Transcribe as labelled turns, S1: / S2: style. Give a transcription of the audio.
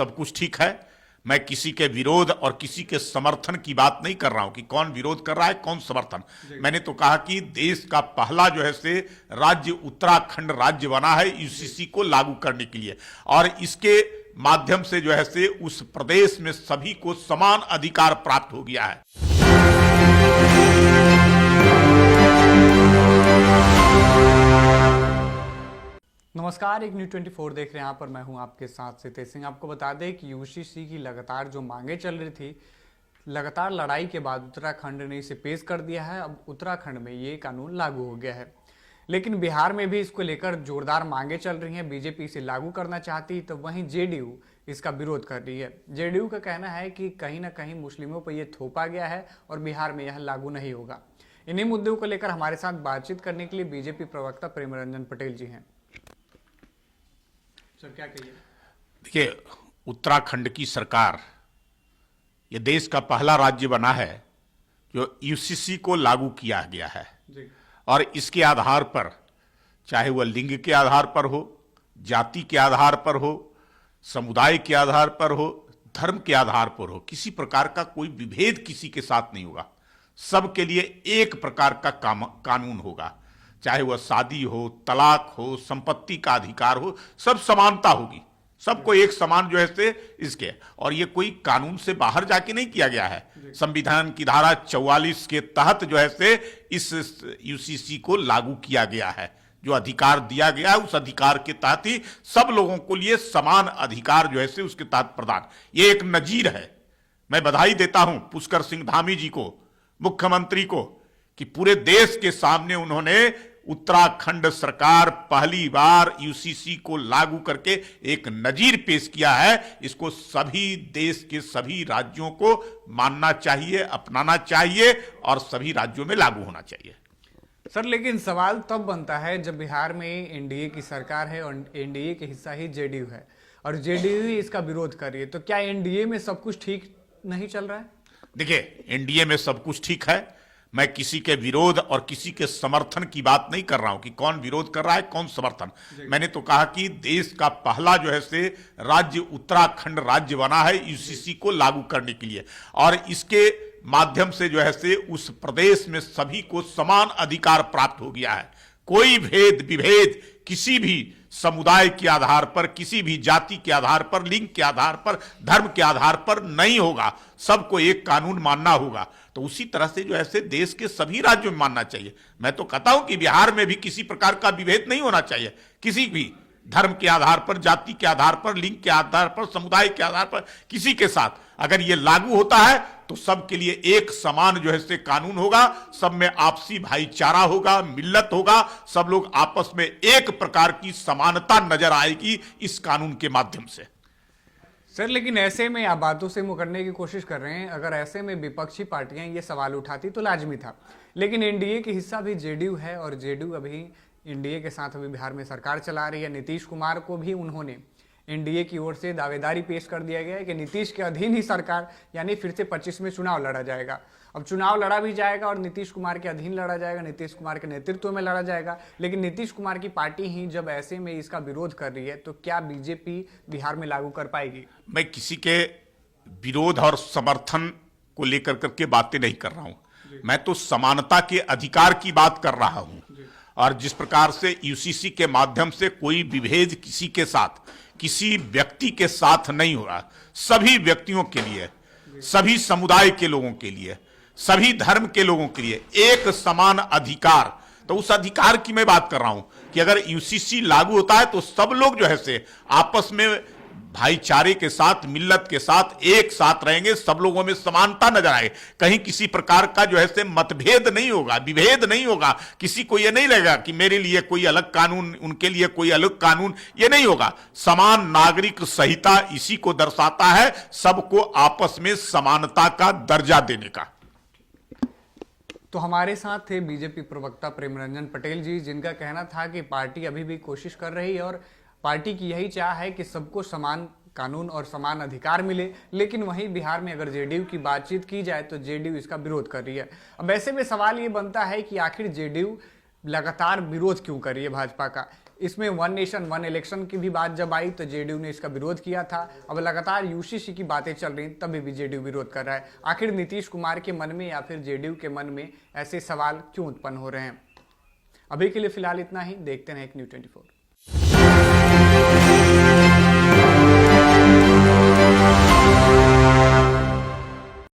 S1: सब कुछ ठीक है। मैं किसी के विरोध और किसी के समर्थन की बात नहीं कर रहा हूं कि कौन विरोध कर रहा है कौन समर्थन। मैंने तो कहा कि देश का पहला जो है से राज्य उत्तराखंड राज्य बना है यूसीसी को लागू करने के लिए, और इसके माध्यम से जो है से उस प्रदेश में सभी को समान अधिकार प्राप्त हो गया है।
S2: नमस्कार, एक न्यूज़ 24 देख रहे हैं। यहाँ पर मैं हूं आपके साथ सितेश सिंह। आपको बता दें कि यूसीसी की लगातार जो मांगे चल रही थी, लगातार लड़ाई के बाद उत्तराखंड ने इसे पेश कर दिया है। अब उत्तराखंड में ये कानून लागू हो गया है, लेकिन बिहार में भी इसको लेकर जोरदार मांगे चल रही हैं। बीजेपी इसे लागू करना चाहती, तो वहीं जेडीयू इसका विरोध कर रही है। जेडीयू का कहना है कि कहीं ना कहीं मुस्लिमों पर यह थोपा गया है और बिहार में यह लागू नहीं होगा। इन्हीं मुद्दों को लेकर हमारे साथ बातचीत करने के लिए बीजेपी प्रवक्ता प्रेमरंजन पटेल जी हैं। सर, क्या कहिए?
S1: देखिए, उत्तराखंड की सरकार ये देश का पहला राज्य बना है जो यूसीसी को लागू किया गया है
S2: जी।
S1: और इसके आधार पर, चाहे वह लिंग के आधार पर हो, जाति के आधार पर हो, समुदाय के आधार पर हो, धर्म के आधार पर हो, किसी प्रकार का कोई विभेद किसी के साथ नहीं होगा। सबके लिए एक प्रकार का कानून होगा, चाहे वह शादी हो, तलाक हो, संपत्ति का अधिकार हो, सब समानता होगी। सबको एक समान जो है से इसके, और ये कोई कानून से बाहर जाके नहीं किया गया है। संविधान की धारा 44 के तहत जो है से इस यूसीसी को लागू किया गया है। जो अधिकार दिया गया है उस अधिकार के तहत ही सब लोगों को लिए समान अधिकार जो है से उसके तहत प्रदान, ये एक नजीर है। मैं बधाई देता हूं पुष्कर सिंह धामी जी को, मुख्यमंत्री को, कि पूरे देश के सामने उन्होंने उत्तराखंड सरकार पहली बार यूसीसी को लागू करके एक नजीर पेश किया है। इसको सभी देश के सभी राज्यों को मानना चाहिए, अपनाना चाहिए और सभी राज्यों में लागू होना चाहिए।
S2: सर, लेकिन सवाल तब बनता है जब बिहार में एनडीए की सरकार है और एनडीए के हिस्सा ही जेडीयू है और जेडीयू ही इसका विरोध कर रही है, तो क्या एनडीए में सब कुछ ठीक नहीं चल रहा है?
S1: देखिए, एनडीए में सब कुछ ठीक है। मैं किसी के विरोध और किसी के समर्थन की बात नहीं कर रहा हूं कि कौन विरोध कर रहा है कौन समर्थन। मैंने तो कहा कि देश का पहला जो है से राज्य उत्तराखंड राज्य बना है यूसीसी को लागू करने के लिए, और इसके माध्यम से जो है से उस प्रदेश में सभी को समान अधिकार प्राप्त हो गया है। कोई भेद विभेद किसी भी समुदाय के आधार पर, किसी भी जाति के आधार पर, लिंग के आधार पर, धर्म के आधार पर नहीं होगा। सबको एक कानून मानना होगा। तो उसी तरह से जो है देश के सभी राज्यों में मानना चाहिए। मैं तो कहता हूं कि बिहार में भी किसी प्रकार का विभेद नहीं होना चाहिए, किसी भी धर्म के आधार पर, जाति के आधार पर, लिंग के आधार पर, समुदाय के आधार पर, किसी के साथ अगर ये लागू होता है तो सबके लिए एक समान जो है से कानून होगा। सब में आपसी भाईचारा होगा, मिल्लत होगा, सब लोग आपस में एक प्रकार की समानता नजर आएगी इस कानून के माध्यम से।
S2: सर, लेकिन ऐसे में आप बातों से मुकरने की कोशिश कर रहे हैं। अगर ऐसे में विपक्षी पार्टियां ये सवाल उठाती तो लाजमी था, लेकिन एनडीए के हिस्सा भी जेडीयू है और जेडीयू अभी एनडीए के साथ अभी बिहार में सरकार चला रही है। नीतीश कुमार को भी उन्होंने एनडीए की ओर से दावेदारी पेश कर दिया गया है कि नीतीश के अधीन ही सरकार, यानी फिर से 25 में चुनाव लड़ा जाएगा। अब चुनाव लड़ा भी जाएगा और नीतीश कुमार के अधीन लड़ा जाएगा, नीतीश कुमार के नेतृत्व में लड़ा जाएगा। लेकिन नीतीश कुमार की पार्टी ही जब ऐसे में इसका विरोध कर रही है, तो क्या बीजेपी बिहार में लागू कर पाएगी?
S1: मैं किसी के विरोध और समर्थन को लेकर करके बातें नहीं कर रहा हूं। मैं तो समानता के अधिकार की बात कर रहा हूं। और जिस प्रकार से यूसीसी के माध्यम से कोई विभेद किसी के साथ, किसी व्यक्ति के साथ नहीं हो रहा, सभी व्यक्तियों के लिए, सभी समुदाय के लोगों के लिए, सभी धर्म के लोगों के लिए एक समान अधिकार, तो उस अधिकार की मैं बात कर रहा हूं कि अगर यूसीसी लागू होता है तो सब लोग जो है से आपस में भाईचारे के साथ, मिल्लत के साथ एक साथ रहेंगे, सब लोगों में समानता नजर आए। कहीं किसी प्रकार का जो है से मतभेद नहीं होगा, विभेद नहीं होगा। किसी को यह नहीं लगेगा कि मेरे लिए कोई अलग कानून, उनके लिए कोई अलग कानून, ये नहीं होगा। समान नागरिक संहिता इसी को दर्शाता है, सबको आपस में समानता का दर्जा देने का।
S2: तो हमारे साथ थे बीजेपी प्रवक्ता प्रेमरंजन पटेल जी, जिनका कहना था कि पार्टी अभी भी कोशिश कर रही है और पार्टी की यही चाह है कि सबको समान कानून और समान अधिकार मिले। लेकिन वहीं बिहार में अगर जेडीयू की बातचीत की जाए तो जेडीयू इसका विरोध कर रही है। अब ऐसे में सवाल ये बनता है कि आखिर जेडीयू लगातार विरोध क्यों कर रही है भाजपा का? इसमें वन नेशन वन इलेक्शन की भी बात जब आई तो जेडीयू ने इसका विरोध किया था। अब लगातार यूसीसी की बातें चल रही, तभी भी जेडीयू विरोध कर रहा है। आखिर नीतीश कुमार के मन में या फिर जेडीयू के मन में ऐसे सवाल क्यों उत्पन्न हो रहे हैं? अभी के लिए फिलहाल इतना ही। देखते हैं एक न्यूज़ 24।